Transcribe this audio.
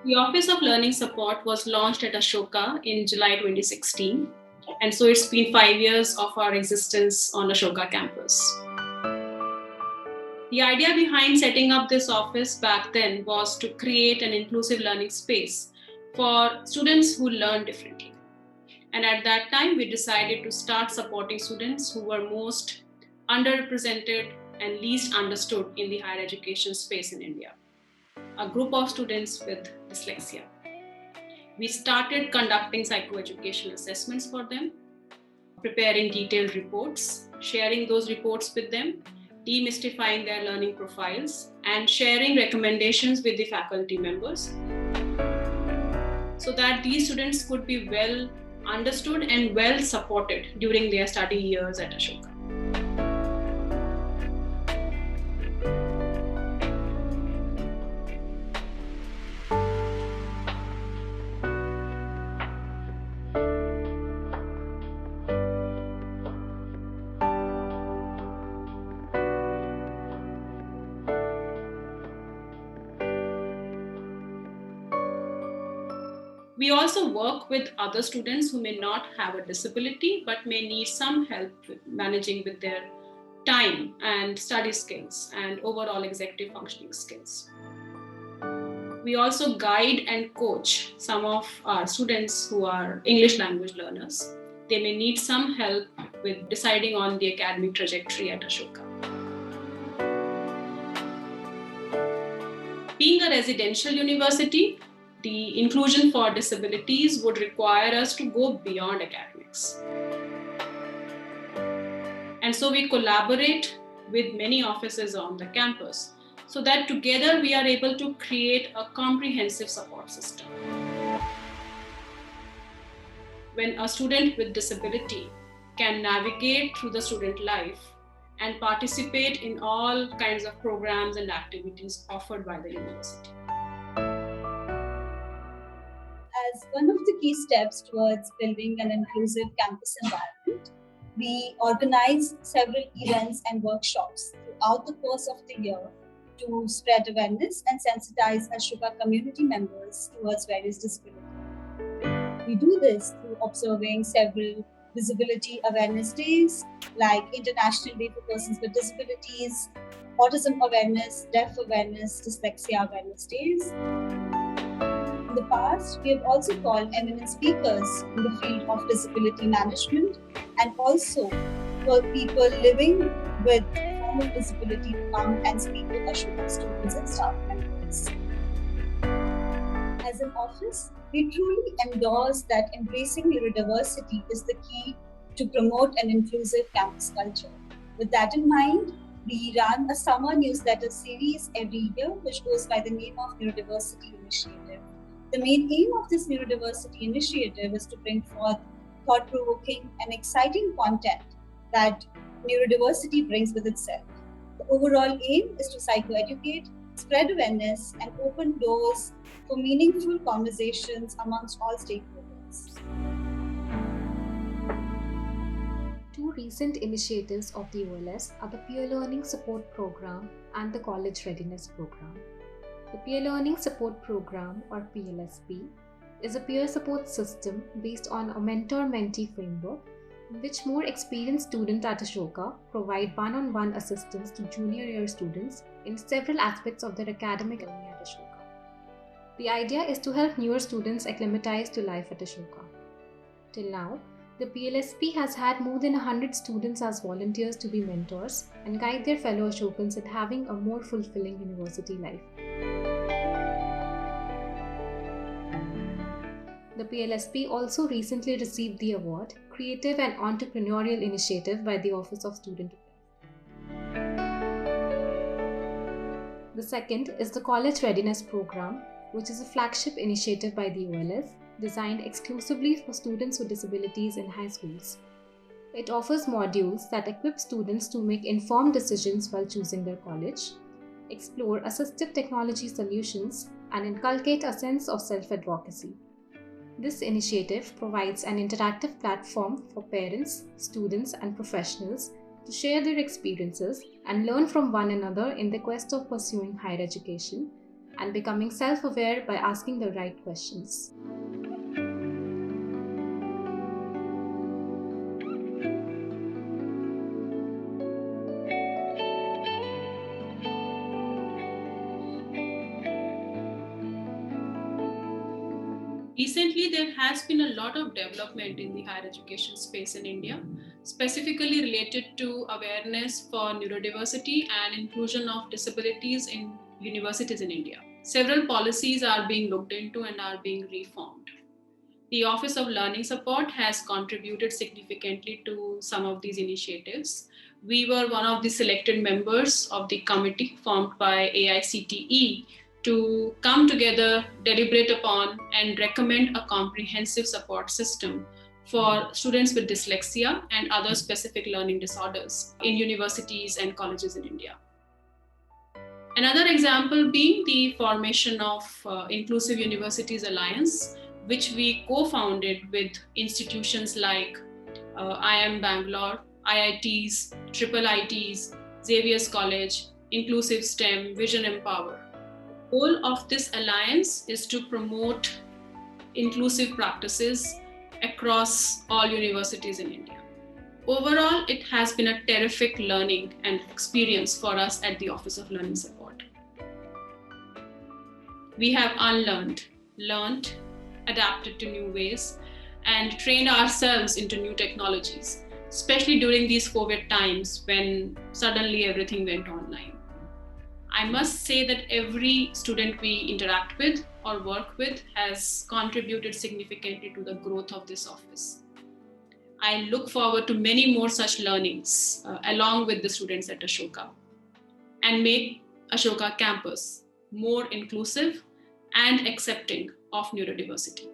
The Office of Learning Support was launched at Ashoka in July 2016, and so it's been 5 years of our existence on Ashoka campus. The idea behind setting up this office back then was to create an inclusive learning space for students who learn differently. And at that time, we decided to start supporting students who were most underrepresented and least understood in the higher education space in India, a group of students with dyslexia. We started conducting psychoeducational assessments for them, preparing detailed reports, sharing those reports with them, demystifying their learning profiles, and sharing recommendations with the faculty members so that these students could be well understood and well supported during their study years at Ashoka. We also work with other students who may not have a disability but may need some help with managing with their time and study skills and overall executive functioning skills. We also guide and coach some of our students who are English language learners. They may need some help with deciding on the academic trajectory at Ashoka. Being a residential university, the inclusion for disabilities would require us to go beyond academics. And so we collaborate with many offices on the campus so that together we are able to create a comprehensive support system. When a student with disability can navigate through the student life and participate in all kinds of programs and activities offered by the university. As one of the key steps towards building an inclusive campus environment, we organize several events and workshops throughout the course of the year to spread awareness and sensitize Ashoka community members towards various disabilities. We do this through observing several disability awareness days like International Day for Persons with Disabilities, Autism Awareness, Deaf Awareness, Dyslexia Awareness Days. In the past, we have also called eminent speakers in the field of disability management and also for people living with formal disability to come and speak with Ashoka students and staff members. As an office, we truly endorse that embracing neurodiversity is the key to promote an inclusive campus culture. With that in mind, we run a summer newsletter series every year which goes by the name of Neurodiversity Initiative. The main aim of this neurodiversity initiative is to bring forth thought-provoking and exciting content that neurodiversity brings with itself. The overall aim is to psychoeducate, spread awareness, and open doors for meaningful conversations amongst all stakeholders. Two recent initiatives of the OLS are the Peer Learning Support Program and the College Readiness Program. The Peer Learning Support Program, or PLSP, is a peer support system based on a mentor-mentee framework in which more experienced students at Ashoka provide one-on-one assistance to junior year students in several aspects of their academic journey at Ashoka. The idea is to help newer students acclimatize to life at Ashoka. Till now, the PLSP has had more than 100 students as volunteers to be mentors and guide their fellow Ashokans in having a more fulfilling university life. The PLSP also recently received the award Creative and Entrepreneurial Initiative by the Office of Student Affairs. The second is the College Readiness Program, which is a flagship initiative by the OLS designed exclusively for students with disabilities in high schools. It offers modules that equip students to make informed decisions while choosing their college, explore assistive technology solutions, and inculcate a sense of self-advocacy. This initiative provides an interactive platform for parents, students, and professionals to share their experiences and learn from one another in the quest of pursuing higher education, and becoming self-aware by asking the right questions. Recently, there has been a lot of development in the higher education space in India, specifically related to awareness for neurodiversity and inclusion of disabilities in universities in India. Several policies are being looked into and are being reformed. The Office of Learning Support has contributed significantly to some of these initiatives. We were one of the selected members of the committee formed by AICTE to come together, deliberate upon, and recommend a comprehensive support system for students with dyslexia and other specific learning disorders in universities and colleges in India. Another example being the formation of Inclusive Universities Alliance, which we co-founded with institutions like IIM Bangalore, IITs, IIITs, Xavier's College, Inclusive STEM, Vision Empower. The goal of this alliance is to promote inclusive practices across all universities in India. Overall, it has been a terrific learning and experience for us at the Office of Learning Support. We have unlearned, learned, adapted to new ways, and trained ourselves into new technologies, especially during these COVID times when suddenly everything went online. I must say that every student we interact with or work with has contributed significantly to the growth of this office. I look forward to many more such learnings along with the students at Ashoka and make Ashoka campus more inclusive and accepting of neurodiversity.